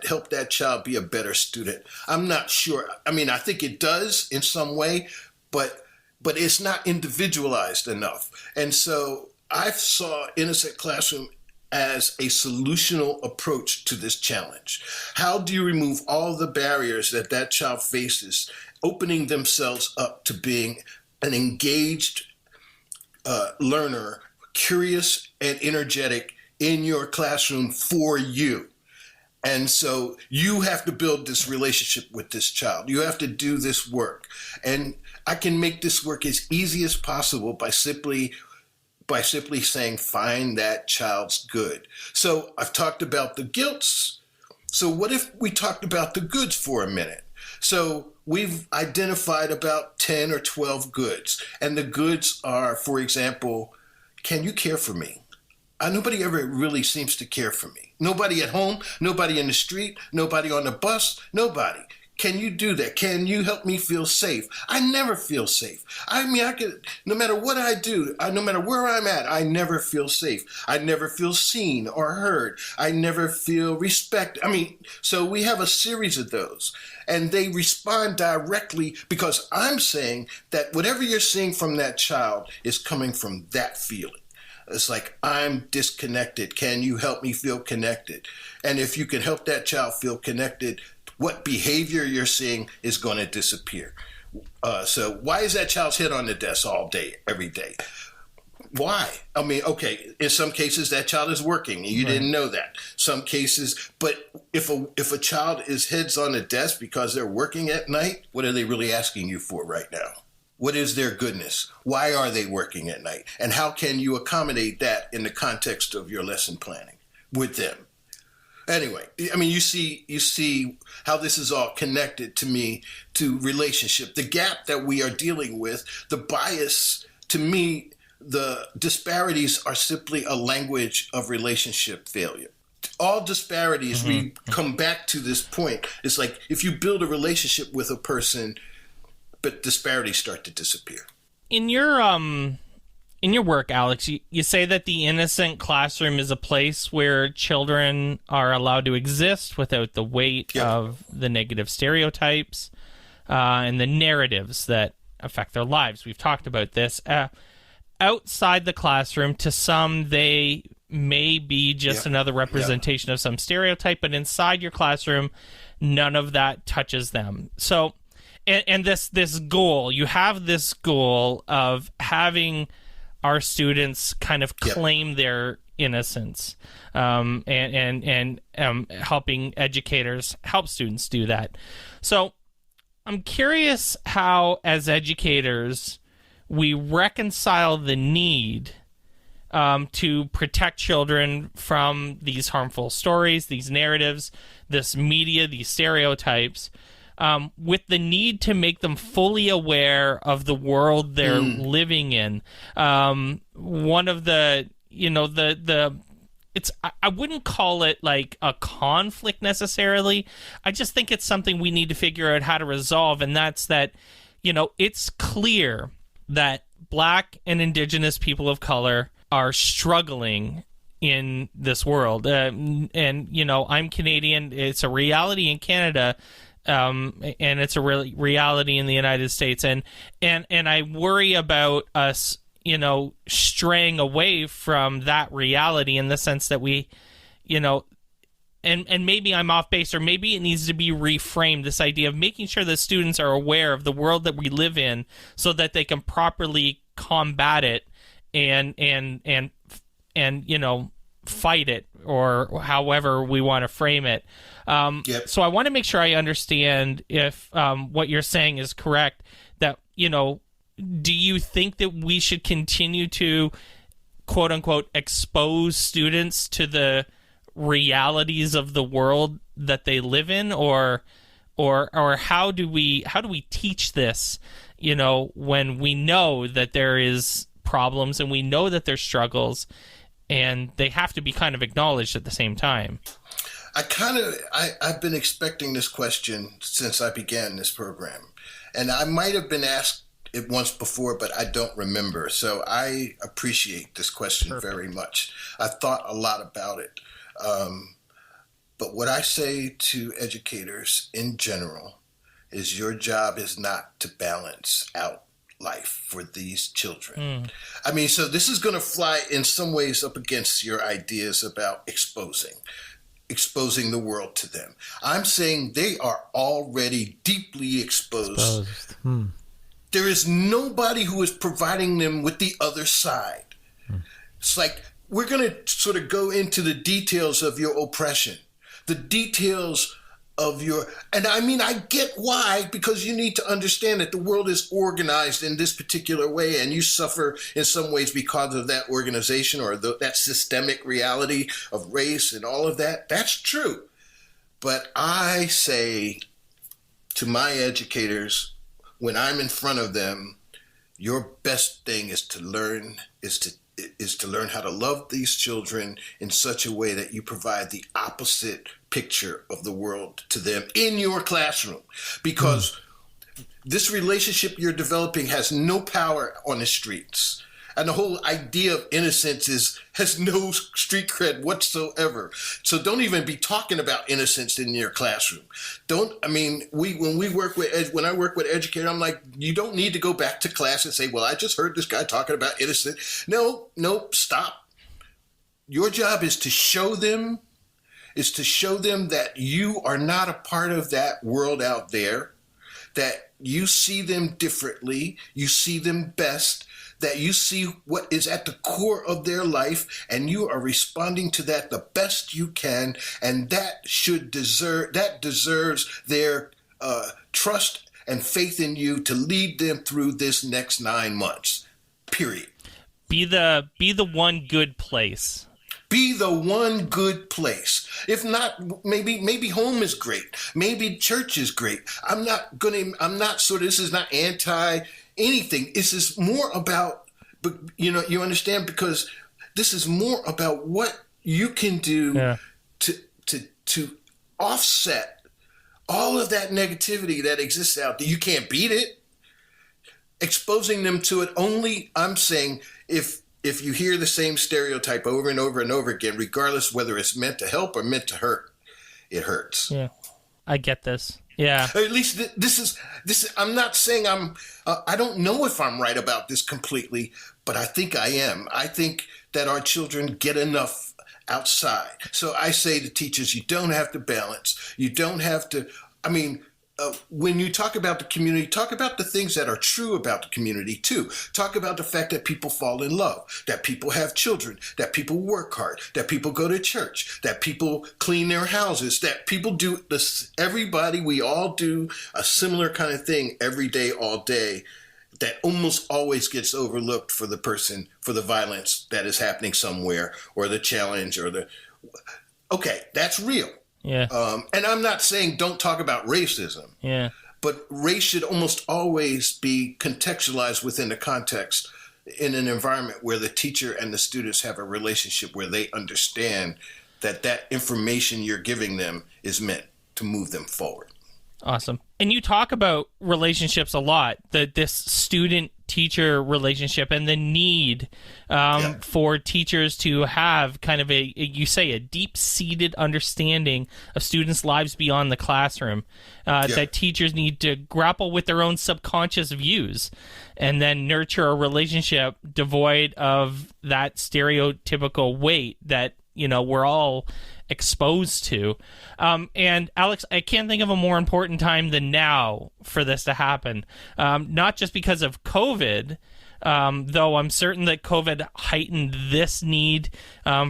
help that child be a better student? I'm not sure. I mean, I think it does in some way, but it's not individualized enough. And so I saw Innocent Classroom as a solutional approach to this challenge. How do you remove all the barriers that child faces, opening themselves up to being an engaged learner, curious and energetic in your classroom for you? And so you have to build this relationship with this child. You have to do this work. And I can make this work as easy as possible by simply saying, find that child's good. So I've talked about the guilts. So what if we talked about the goods for a minute? So we've identified about 10 or 12 goods. And the goods are, for example, can you care for me? Nobody ever really seems to care for me. Nobody at home, nobody in the street, nobody on the bus, nobody. Can you do that? Can you help me feel safe? I never feel safe. I mean, no matter what I do, no matter where I'm at, I never feel safe. I never feel seen or heard. I never feel respect. I mean, so we have a series of those, and they respond directly because I'm saying that whatever you're seeing from that child is coming from that feeling. It's like, I'm disconnected. Can you help me feel connected? And if you can help that child feel connected, what behavior you're seeing is going to disappear. So why is that child's head on the desk all day, every day? Why? I mean, okay, in some cases that child is working. You didn't know that. Some cases, but if a child is heads on the desk because they're working at night, what are they really asking you for right now? What is their goodness? Why are they working at night? And how can you accommodate that in the context of your lesson planning with them? Anyway, I mean, you see how this is all connected to me, to relationship, the gap that we are dealing with, the bias. To me, the disparities are simply a language of relationship failure. All disparities, we come back to this point. It's like if you build a relationship with a person, but disparities start to disappear. In your work, Alex, you say that the innocent classroom is a place where children are allowed to exist without the weight of the negative stereotypes and the narratives that affect their lives. We've talked about this. Outside the classroom, to some, they may be just another representation of some stereotype, but inside your classroom, none of that touches them. So, and this goal, you have this goal of having our students kind of claim their innocence, and helping educators help students do that. So I'm curious how, as educators, we reconcile the need to protect children from these harmful stories, these narratives, this media, these stereotypes, with the need to make them fully aware of the world they're living in. One of the, I wouldn't call it like a conflict necessarily. I just think it's something we need to figure out how to resolve. And that's that, it's clear that Black and Indigenous people of color are struggling in this world. And, I'm Canadian. It's a reality in Canada. And it's a reality in the United States. And I worry about us, straying away from that reality in the sense that we, and maybe I'm off base, or maybe it needs to be reframed, this idea of making sure that students are aware of the world that we live in so that they can properly combat it and fight it, or however we want to frame it. So I want to make sure I understand if what you're saying is correct, that, do you think that we should continue to, quote unquote, expose students to the realities of the world that they live in, or how do we teach this, when we know that there is problems and we know that there's struggles, and they have to be kind of acknowledged at the same time? I've been expecting this question since I began this program, and I might have been asked it once before, but I don't remember. So I appreciate this question very much. I've thought a lot about it. But what I say to educators in general is your job is not to balance out life for these children. I mean, so this is going to fly in some ways up against your ideas about exposing the world to them. I'm saying they are already deeply exposed. There is nobody who is providing them with the other side. It's like, we're going to sort of go into the details of your oppression, the details of your, and I mean, I get why, because you need to understand that the world is organized in this particular way, and you suffer in some ways because of that organization, or that systemic reality of race and all of that. That's true. But I say to my educators, when I'm in front of them, your best thing is to learn how to love these children in such a way that you provide the opposite picture of the world to them in your classroom. Because this relationship you're developing has no power on the streets. And the whole idea of innocence has no street cred whatsoever. So don't even be talking about innocence in your classroom. When I work with educators, I'm like, you don't need to go back to class and say, well, I just heard this guy talking about innocence. No, stop. Your job is to show them that you are not a part of that world out there, that you see them differently, you see them best, that you see what is at the core of their life, and you are responding to that the best you can, and that deserves their trust and faith in you to lead them through this next 9 months. Period. Be the one good place. Be the one good place. If not, maybe home is great. Maybe church is great. This is not anti anything. This is more about, you understand, because this is more about what you can do to offset all of that negativity that exists out there. You can't beat it. Exposing them to it only, I'm saying, if you hear the same stereotype over and over and over again, regardless whether it's meant to help or meant to hurt, it hurts. Yeah, I get this. Yeah. At least this is. I'm not saying I don't know if I'm right about this completely, but I think I am. I think that our children get enough outside. So I say to teachers, you don't have to balance. You don't have to. When you talk about the community, talk about the things that are true about the community too. Talk about the fact that people fall in love, that people have children, that people work hard, that people go to church, that people clean their houses, that people do this. Everybody, we all do a similar kind of thing every day, all day, that almost always gets overlooked for the person, for the violence that is happening somewhere, or the challenge, okay, that's real. Yeah. And I'm not saying don't talk about racism. Yeah. But race should almost always be contextualized within the context in an environment where the teacher and the students have a relationship where they understand that information you're giving them is meant to move them forward. Awesome. And you talk about relationships a lot, this student-teacher relationship and the need for teachers to have kind of a deep-seated understanding of students' lives beyond the classroom, that teachers need to grapple with their own subconscious views and then nurture a relationship devoid of that stereotypical weight that, we're all exposed to. And Alex, I can't think of a more important time than now for this to happen. Not just because of COVID, though I'm certain that COVID heightened this need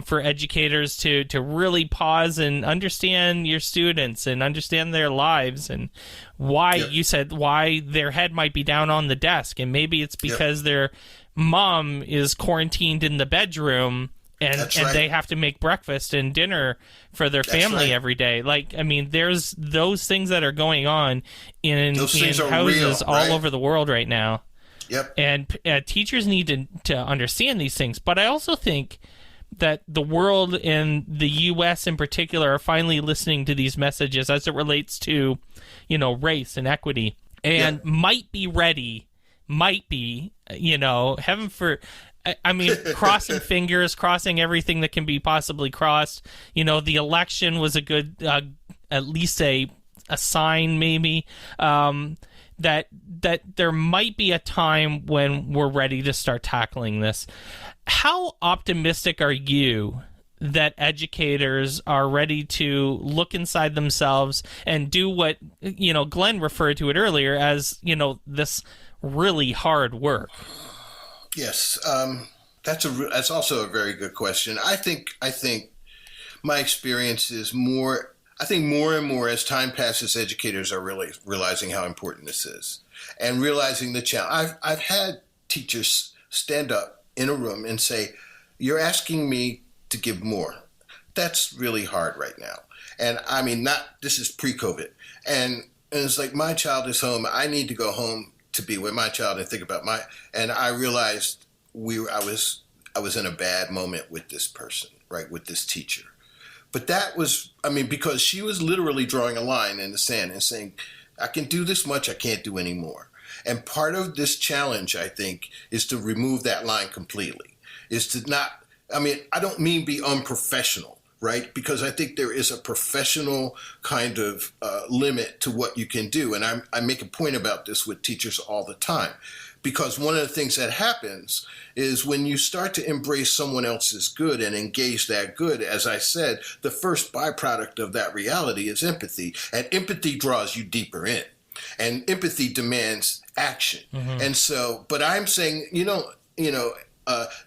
for educators to really pause and understand your students and understand their lives and why you said why their head might be down on the desk. And maybe it's because their mom is quarantined in the bedroom and they have to make breakfast and dinner for their family every day. There's those things that are going on in houses real, all over the world right now. Yep. And teachers need to understand these things. But I also think that the world and the U.S. in particular are finally listening to these messages as it relates to, race and equity, and might be ready, heaven for... crossing fingers, crossing everything that can be possibly crossed. The election was a good, at least a sign, maybe, that there might be a time when we're ready to start tackling this. How optimistic are you that educators are ready to look inside themselves and do what, Glenn referred to it earlier as, this really hard work? Yes, that's also a very good question. I think my experience is more. I think more and more as time passes, educators are really realizing how important this is and realizing the challenge. I've had teachers stand up in a room and say, "You're asking me to give more. That's really hard right now." And this is pre-COVID, and it's like my child is home. I need to go home to be with my child and think about and I realized I was in a bad moment with this person, right, with this teacher. But that was, because she was literally drawing a line in the sand and saying, I can do this much, I can't do any more. And part of this challenge, I think, is to remove that line completely, is to not, I don't mean be unprofessional, right? Because I think there is a professional kind of limit to what you can do. And I make a point about this with teachers all the time, because one of the things that happens is when you start to embrace someone else's good and engage that good, as I said, the first byproduct of that reality is empathy. And empathy draws you deeper in. and empathy demands action. And so, but I'm saying,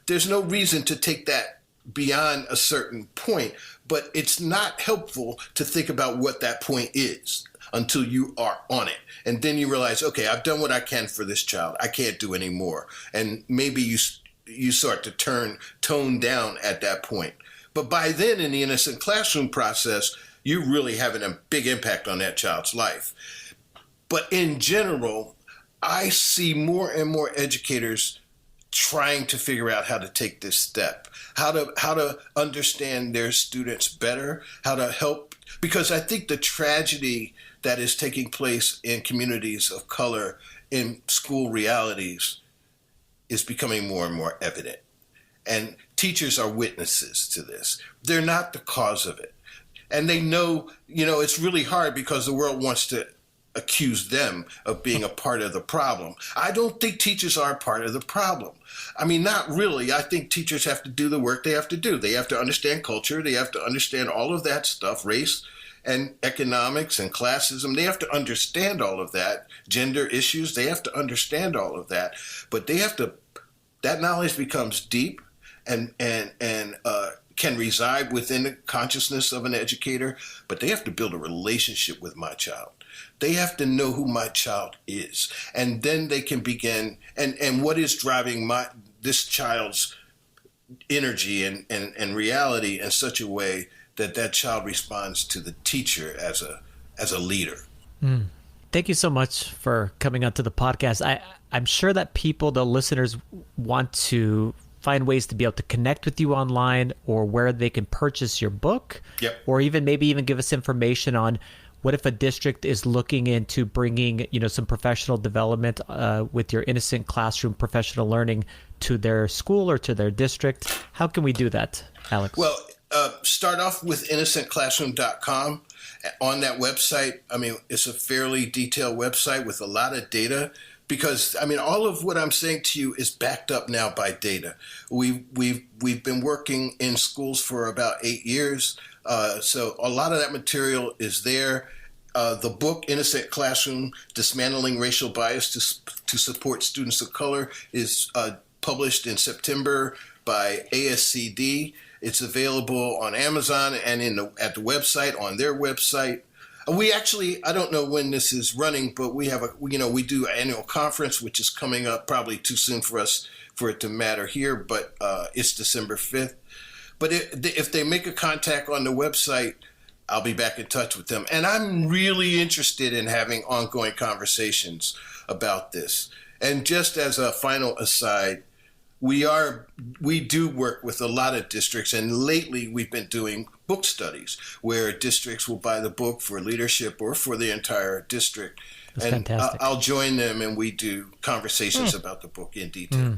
there's no reason to take that beyond a certain point, but it's not helpful to think about what that point is until you are on it. And then you realize, okay, I've done what I can for this child. I can't do any more. And maybe you start to tone down at that point. But by then, in the innocent classroom process, you're really having a big impact on that child's life. But in general, I see more and more educators trying to figure out how to take this step, how to understand their students better, how to help. Because I think the tragedy that is taking place in communities of color in school realities is becoming more and more evident. And teachers are witnesses to this. They're not the cause of it. And they know, it's really hard because the world wants to accuse them of being a part of the problem. I don't think teachers are a part of the problem. I mean, not really. I think teachers have to do the work they have to do. They have to understand culture. They have to understand all of that stuff, race and economics and classism. They have to understand all of that, gender issues. They have to understand all of that. But that knowledge becomes deep and can reside within the consciousness of an educator, but they have to build a relationship with my child. They have to know who my child is, and then they can begin and what is driving this child's energy and reality in such a way that child responds to the teacher as a leader. Thank you so much for coming onto the podcast. I'm sure that the listeners, want to find ways to be able to connect with you online, or where they can purchase your book. Yep. Or maybe even give us information on what if a district is looking into bringing, some professional development with your innocent classroom professional learning to their school or to their district. How can we do that, Alex? Well, start off with innocentclassroom.com. On that website, it's a fairly detailed website with a lot of data. Because, all of what I'm saying to you is backed up now by data. We've been working in schools for about 8 years, so a lot of that material is there. The book, Innocent Classroom, Dismantling Racial Bias to Support Students of Color, is published in September by ASCD. It's available on Amazon and at the website, on their website. We actually, I don't know when this is running, but we have we do an annual conference, which is coming up, probably too soon for it to matter here, but it's December 5th. But if they make a contact on the website, I'll be back in touch with them. And I'm really interested in having ongoing conversations about this. And just as a final aside, we do work with a lot of districts, and lately we've been doing book studies where districts will buy the book for leadership or for the entire district. That's and fantastic. I'll join them, and we do conversations about the book in detail.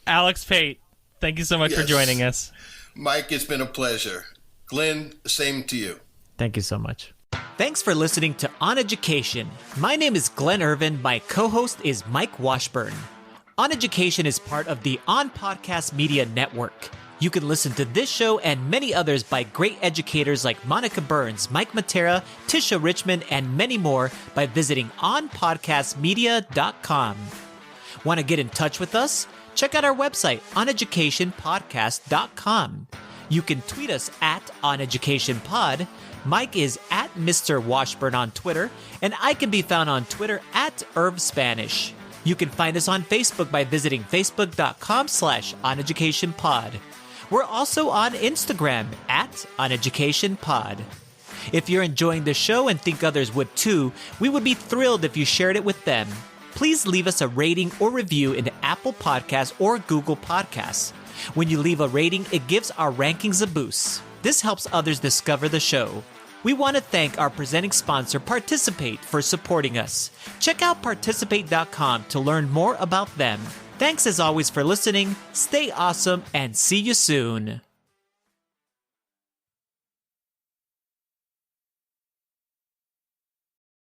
Alex Pate, thank you so much for joining us. Mike, it's been a pleasure. Glenn, same to you. Thank you so much. Thanks for listening to OnEducation. My name is Glenn Irvin. My co-host is Mike Washburn. OnEducation is part of the On Podcast Media Network. You can listen to this show and many others by great educators like Monica Burns, Mike Matera, Tisha Richmond, and many more by visiting onpodcastmedia.com. Want to get in touch with us? Check out our website, oneducationpodcast.com. You can tweet us at OnEducationPod. Mike is at Mr. Washburn on Twitter, and I can be found on Twitter at IrvSpanish. You can find us on Facebook by visiting facebook.com/OnEducationPod. We're also on Instagram at OnEducationPod. If you're enjoying the show and think others would too, we would be thrilled if you shared it with them. Please leave us a rating or review in Apple Podcasts or Google Podcasts. When you leave a rating, it gives our rankings a boost. This helps others discover the show. We want to thank our presenting sponsor, Participate, for supporting us. Check out participate.com to learn more about them. Thanks as always for listening. Stay awesome and see you soon.